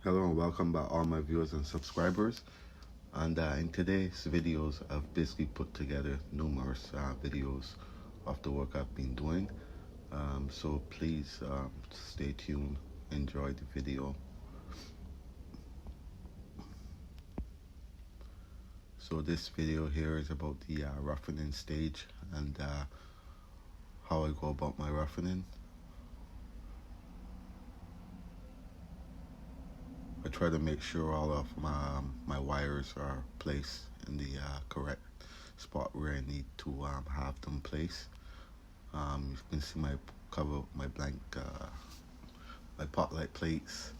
Hello and welcome back all my viewers and subscribers. And in today's videos, I've basically put together numerous videos of the work I've been doing. So please stay tuned, enjoy the video. So this video here is about the roughening stage and how I go about my roughening. I try to make sure all of my wires are placed in the correct spot where I need to have them placed. You can see my cover, my blank, my pot light plates,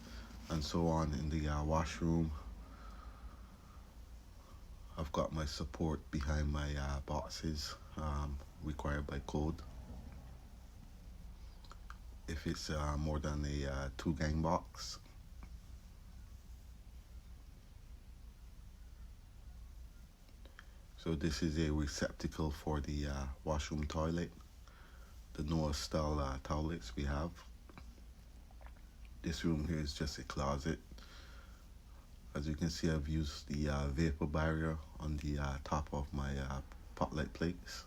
and so on in the washroom. I've got my support behind my boxes required by code. If it's more than a 2-gang box. So this is a receptacle for the washroom toilet, the Noah style toilets we have. This room here is just a closet. As you can see, I've used the vapor barrier on the top of my pot light plates.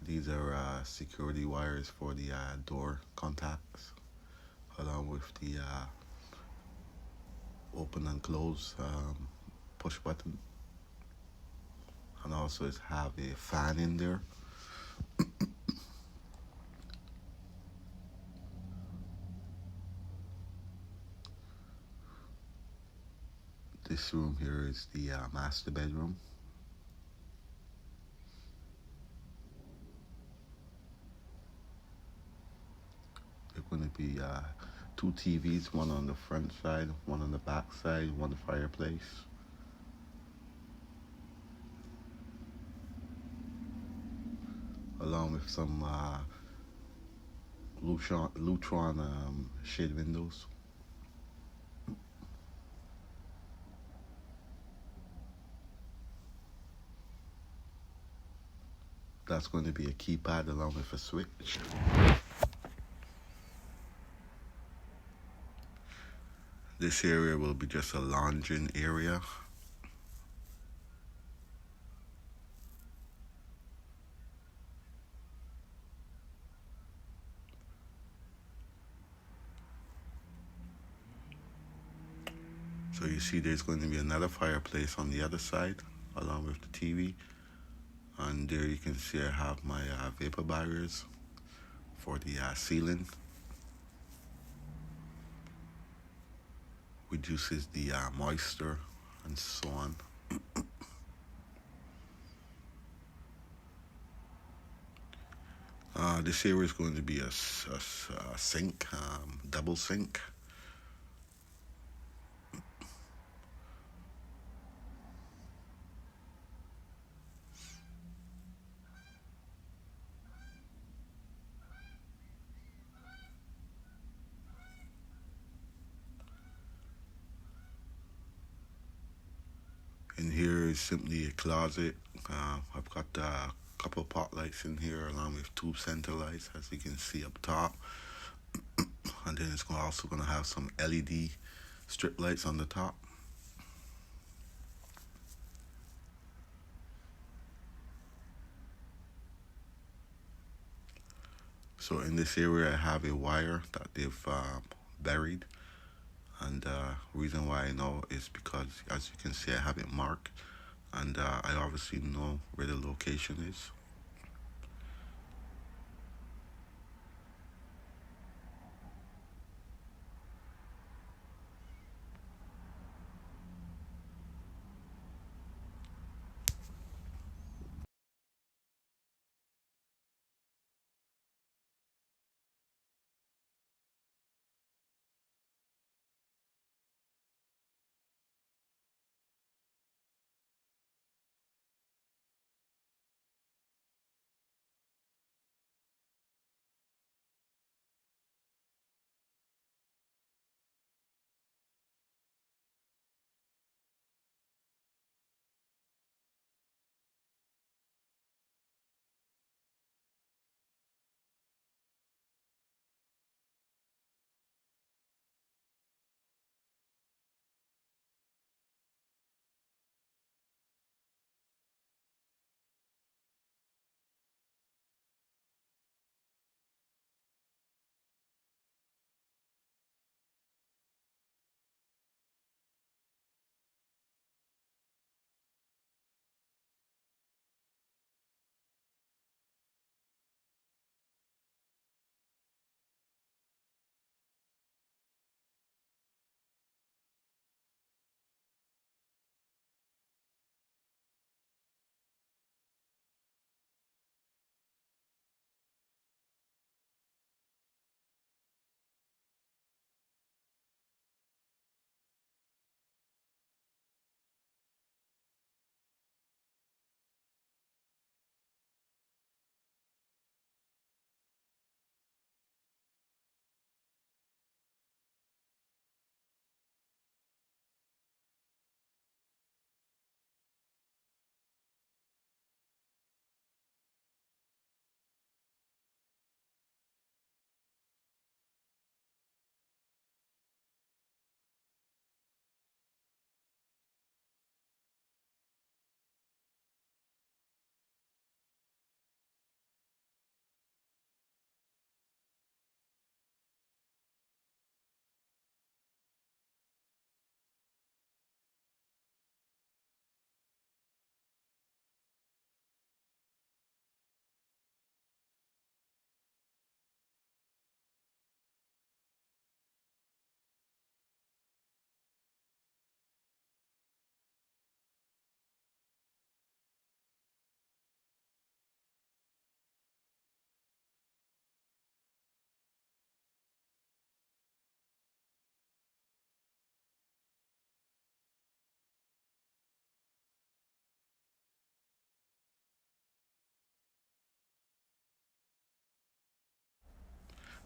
These are security wires for the door contacts, along with the open and close push button. And also it have a fan in there. This room here is the master bedroom. There's going to be 2 TVs, one on the front side, one on the back side, one fireplace. Along with some Lutron shade windows. That's going to be a keypad along with a switch. This area will be just a lounging area. So you see there's going to be another fireplace on the other side along with the TV. And there you can see I have my vapor barriers for the ceiling. Reduces the moisture and so on. This area is going to be a sink, double sink. And here is simply a closet. I've got a couple pot lights in here along with 2 center lights, as you can see up top. And then it's also going to have some LED strip lights on the top. So in this area I have a wire that they've buried. And reason why I know is because, as you can see, I have it marked. And I obviously know where the location is.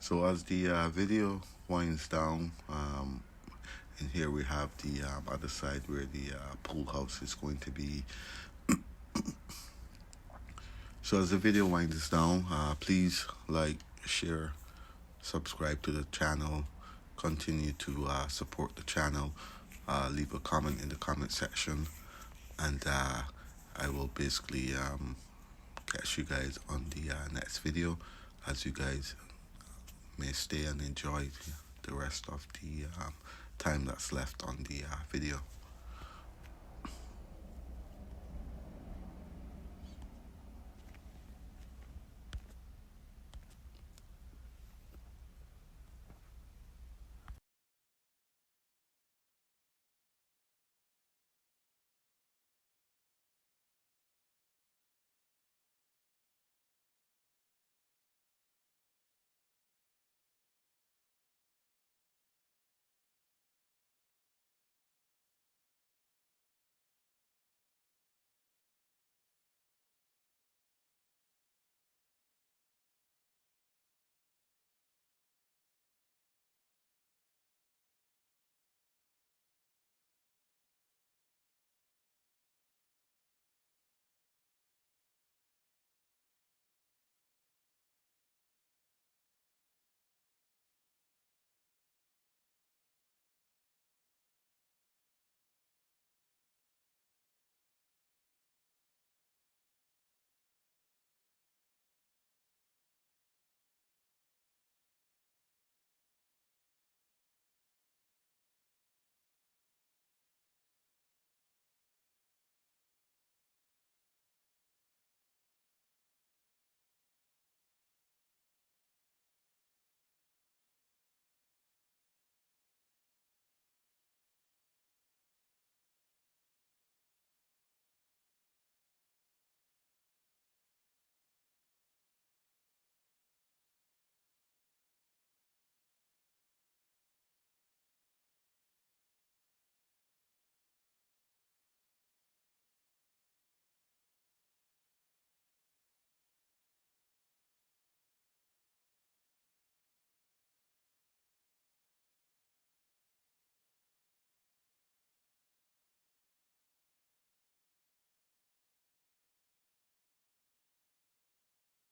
So as the video winds down, and here we have the other side where the pool house is going to be. So as the video winds down, please like, share, subscribe to the channel, continue to support the channel, leave a comment in the comment section, and I will basically catch you guys on the next video, as you guys may stay and enjoy the rest of the time that's left on the video.